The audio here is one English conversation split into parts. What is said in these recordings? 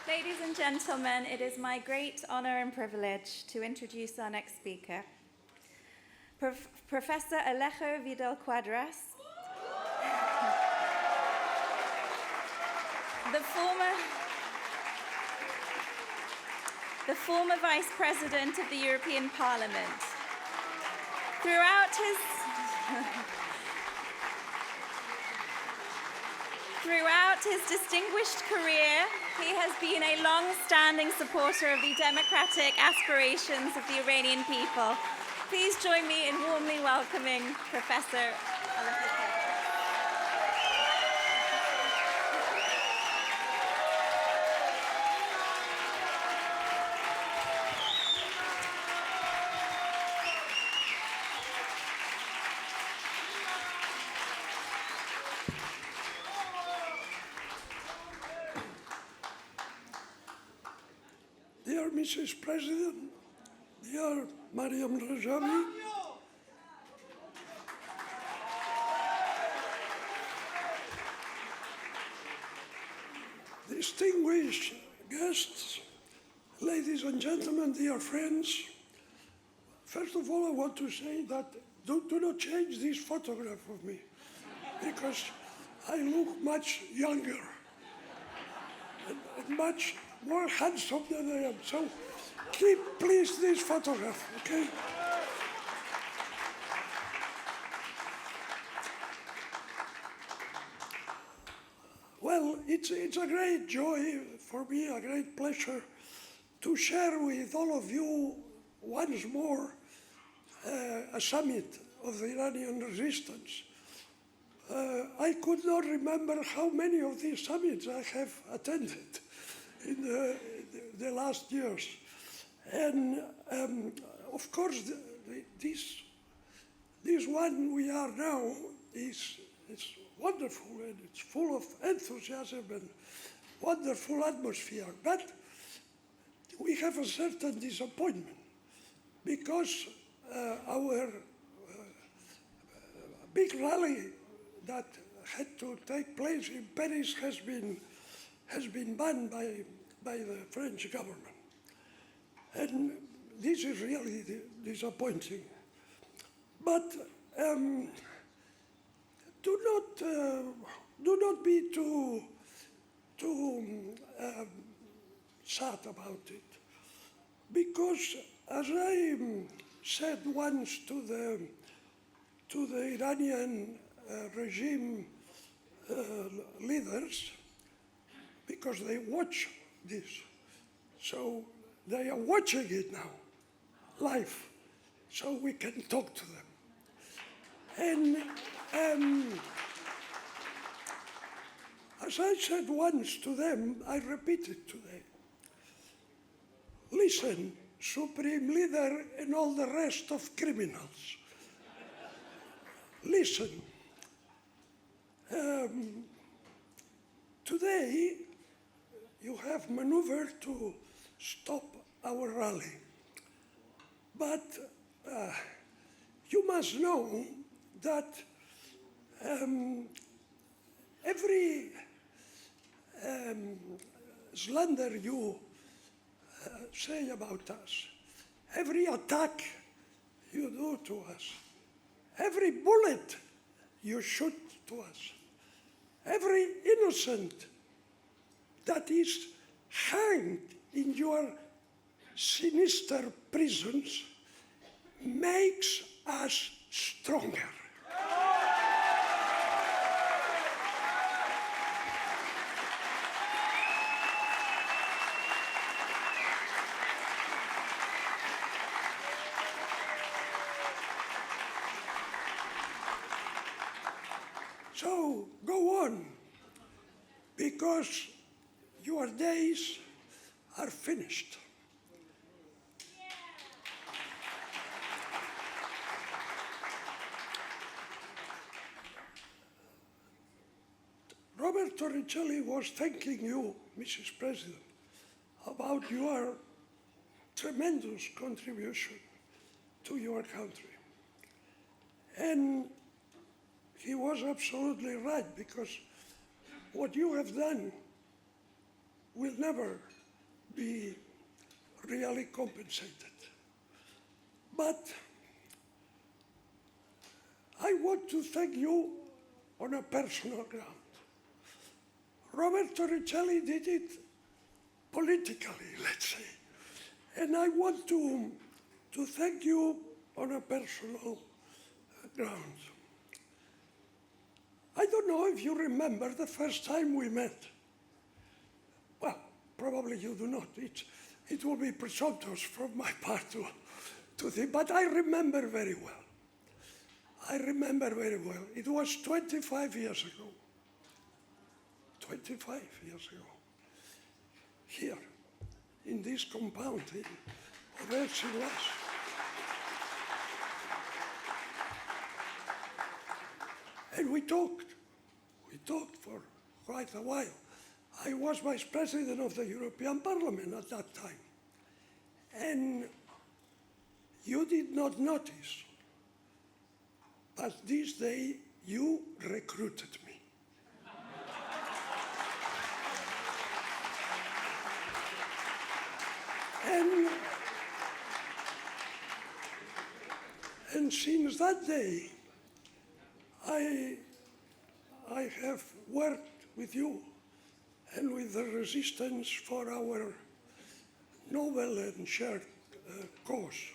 Ladies and gentlemen, it is my great honor and privilege to introduce our next speaker, Professor Alejo Vidal-Quadras, the former Vice President of the European Parliament. Throughout his distinguished career, he has been a long-standing supporter of the democratic aspirations of the Iranian people. Please join me in warmly welcoming Professor Alejo Vidal-Quadras. Dear Mrs. President, dear Maryam Rajavi, distinguished guests, ladies and gentlemen, dear friends, first of all, I want to say that do not change this photograph of me because I look much younger and much more handsome than I am. So keep, please, this photograph, okay? Well, it's a great joy for me, a great pleasure to share with all of you once more a summit of the Iranian resistance. I could not remember how many of these summits I have attended in the last years. And of course, this one we are now is wonderful, and it's full of enthusiasm and wonderful atmosphere. But we have a certain disappointment because our big rally that had to take place in Paris has been banned by the French government. And this is really disappointing. But do not be too sad about it, because as I said once to the Iranian regime leaders, because they watch this, so they are watching it now, live, so we can talk to them. And as I said once to them, I repeat it today. Listen, Supreme Leader and all the rest of criminals. Listen. Today, you have maneuvered to stop our rally. But you must know that every slander you say about us, every attack you do to us, every bullet you shoot to us, every innocent that is hanged in your sinister prisons makes us stronger. So go on, because your days are finished. Robert Torricelli was thanking you, Mrs. President, about your tremendous contribution to your country. And he was absolutely right, because what you have done will never be really compensated. But I want to thank you on a personal ground. Robert Torricelli did it politically, let's say. And I want to thank you on a personal ground. I don't know if you remember the first time we met. Well, probably you do not. It will be presumptuous from my part to think, but I remember very well. I remember very well. It was 25 years ago. 25 years ago. Here, in this compound in Auvers-sur-Oise. And we talked for quite a while. I was vice president of the European Parliament at that time. And you did not notice, but this day you recruited me. And since that day, I have worked with you and with the resistance for our noble and shared cause.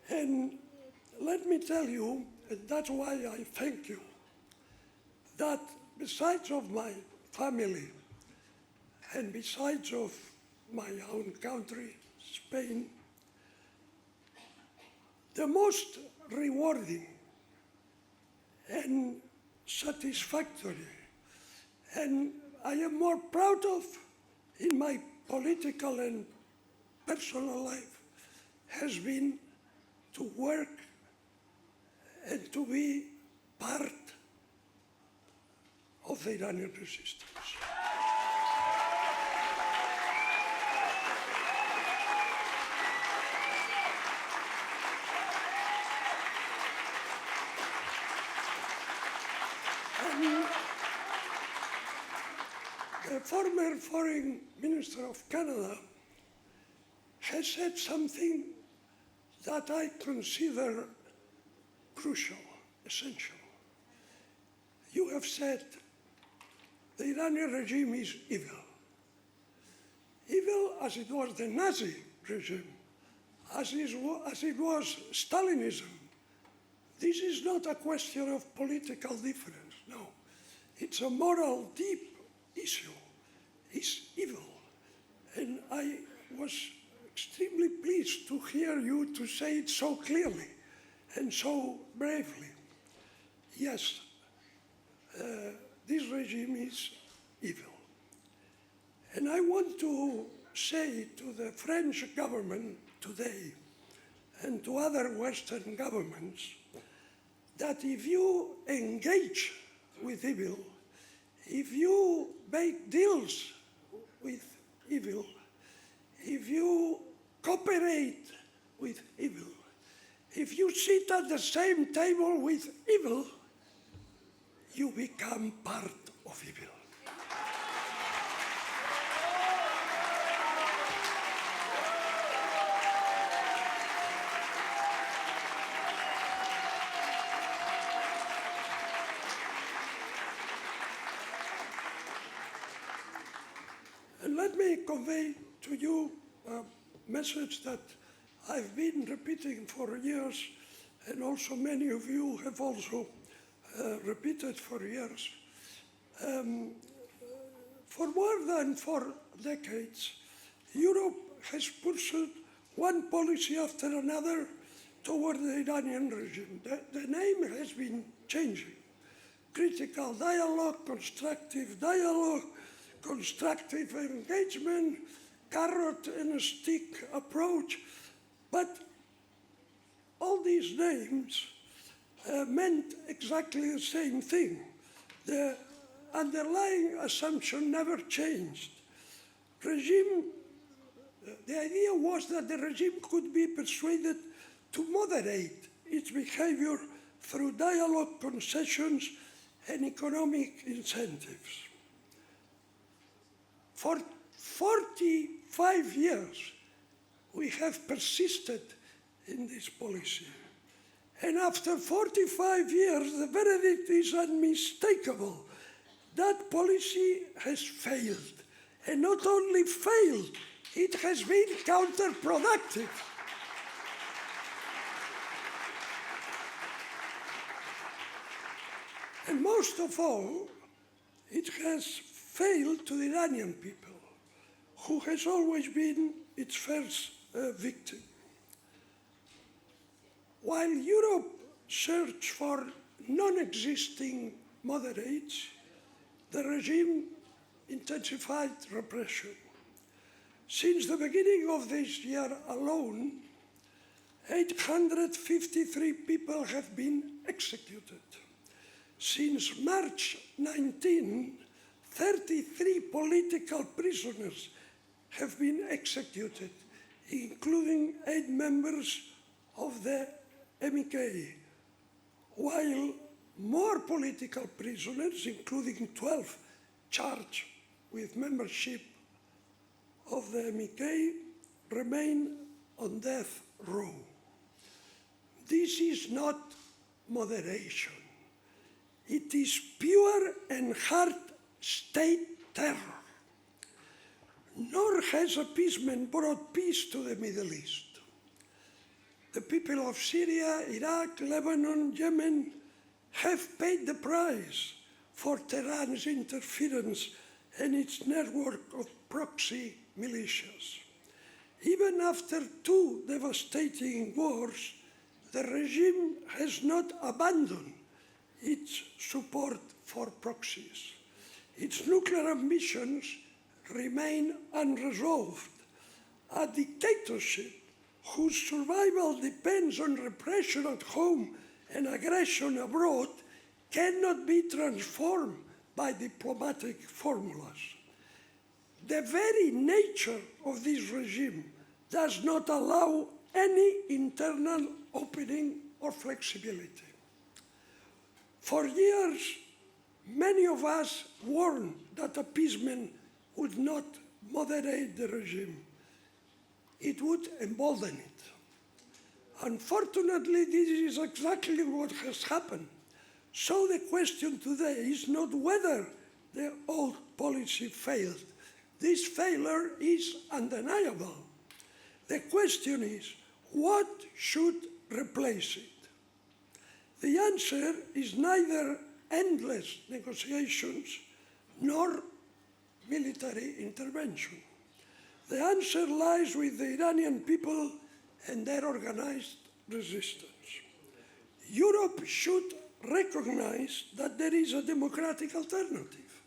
And let me tell you, and that's why I thank you, that besides of my family and besides of my own country, Spain, the most rewarding and satisfactory, and I am more proud of in my political and personal life, has been to work and to be part of the Iranian resistance. The former foreign minister of Canada has said something that I consider crucial, essential. You have said the Iranian regime is evil. Evil as it was the Nazi regime, as it was Stalinism. This is not a question of political difference, no. It's a moral, deep issue. It's evil. And I was extremely pleased to hear you to say it so clearly and so bravely. Yes, this regime is evil. And I want to say to the French government today and to other Western governments that if you engage with evil, if you make deals with evil, if you cooperate with evil, if you sit at the same table with evil, you become part of evil. And let me convey to you a message that I've been repeating for years, and also many of you have also repeated for years. For more than 4 decades, Europe has pursued one policy after another toward the Iranian regime. The name has been changing. Critical dialogue, constructive engagement, carrot and stick approach. But all these names meant exactly the same thing. The underlying assumption never changed. The idea was that the regime could be persuaded to moderate its behavior through dialogue, concessions, and economic incentives. For 45 years, we have persisted in this policy. And after 45 years, the verdict is unmistakable. That policy has failed. And not only failed, it has been counterproductive. And most of all, it has failed to the Iranian people, who has always been its first victim. While Europe searched for non-existing moderates, the regime intensified repression. Since the beginning of this year alone, 853 people have been executed. Since March 19, 33 political prisoners have been executed, including 8 members of the MEK, while more political prisoners, including 12 charged with membership of the MEK, remain on death row. This is not moderation. It is pure and hard state terror. Nor has appeasement brought peace to the Middle East. The people of Syria, Iraq, Lebanon, Yemen have paid the price for Tehran's interference and its network of proxy militias. Even after 2 devastating wars, the regime has not abandoned its support for proxies. Its nuclear ambitions remain unresolved. A dictatorship whose survival depends on repression at home and aggression abroad cannot be transformed by diplomatic formulas. The very nature of this regime does not allow any internal opening or flexibility. For years, many of us warned that appeasement would not moderate the regime. It would embolden it. Unfortunately, this is exactly what has happened. So the question today is not whether the old policy failed. This failure is undeniable. The question is, what should replace it? The answer is neither endless negotiations nor military intervention. The answer lies with the Iranian people and their organized resistance. Europe should recognize that there is a democratic alternative,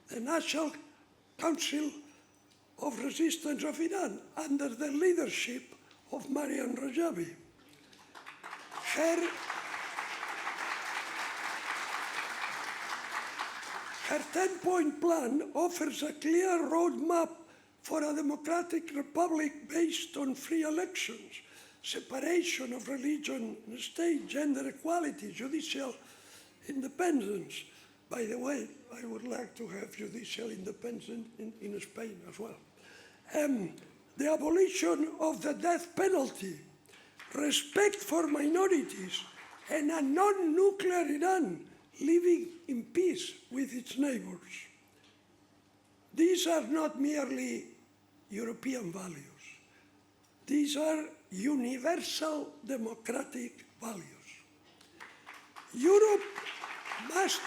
the National Council of Resistance of Iran, under the leadership of Maryam Rajavi. Her 10-point plan offers a clear roadmap for a democratic republic based on free elections, separation of religion and state, gender equality, judicial independence. By the way, I would like to have judicial independence in Spain as well. The abolition of the death penalty, respect for minorities, and a non-nuclear Iran living in peace with its neighbors. These are not merely European values. These are universal democratic values. Europe must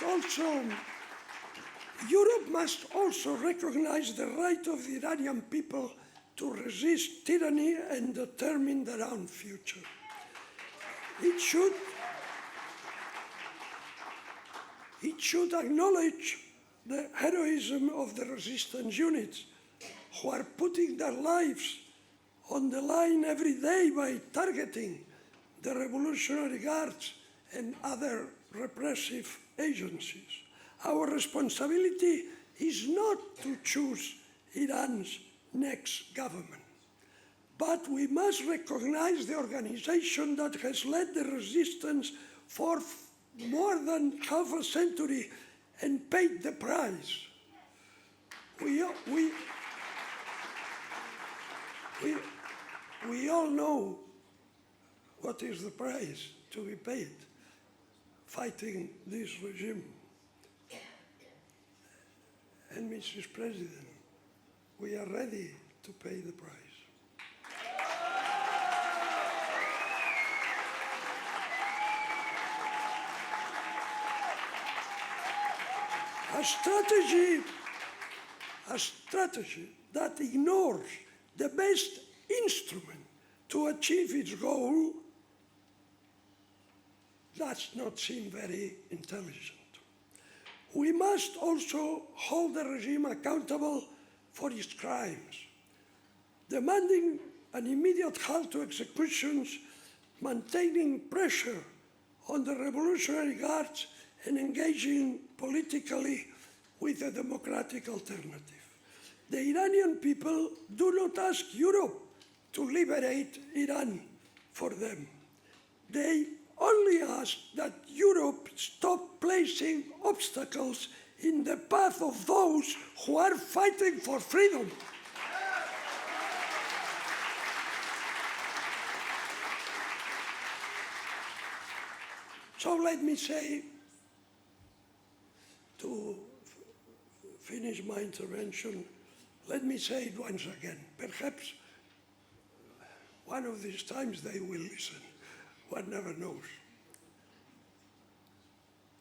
also recognize the right of the Iranian people to resist tyranny and determine their own future. It should acknowledge the heroism of the resistance units who are putting their lives on the line every day by targeting the Revolutionary Guards and other repressive agencies. Our responsibility is not to choose Iran's next government, but we must recognize the organization that has led the resistance for more than half a century and paid the price. we all know what is the price to be paid fighting this regime. And Mrs. President, we are ready to pay the price. A strategy that ignores the best instrument to achieve its goal does not seem very intelligent. We must also hold the regime accountable for its crimes, demanding an immediate halt to executions, maintaining pressure on the Revolutionary Guards, and engaging politically with a democratic alternative. The Iranian people do not ask Europe to liberate Iran for them. They only ask that Europe stop placing obstacles in the path of those who are fighting for freedom. So let me say, to finish my intervention, let me say it once again. Perhaps one of these times they will listen. One never knows.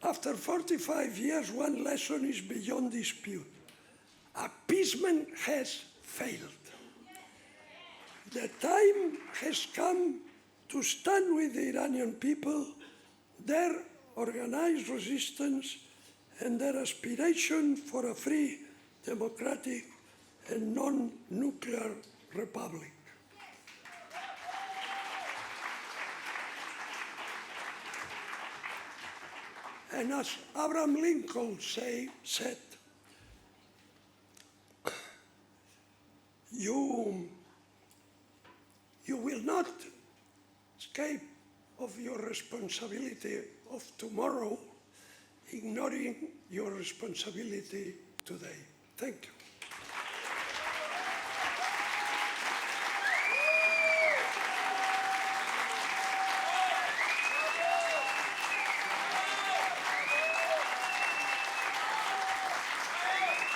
After 45 years, one lesson is beyond dispute. Appeasement has failed. The time has come to stand with the Iranian people, their organized resistance, and their aspiration for a free, democratic, and non-nuclear republic. And as Abraham Lincoln said, you will not escape of your responsibility of tomorrow, ignoring your responsibility today. Thank you.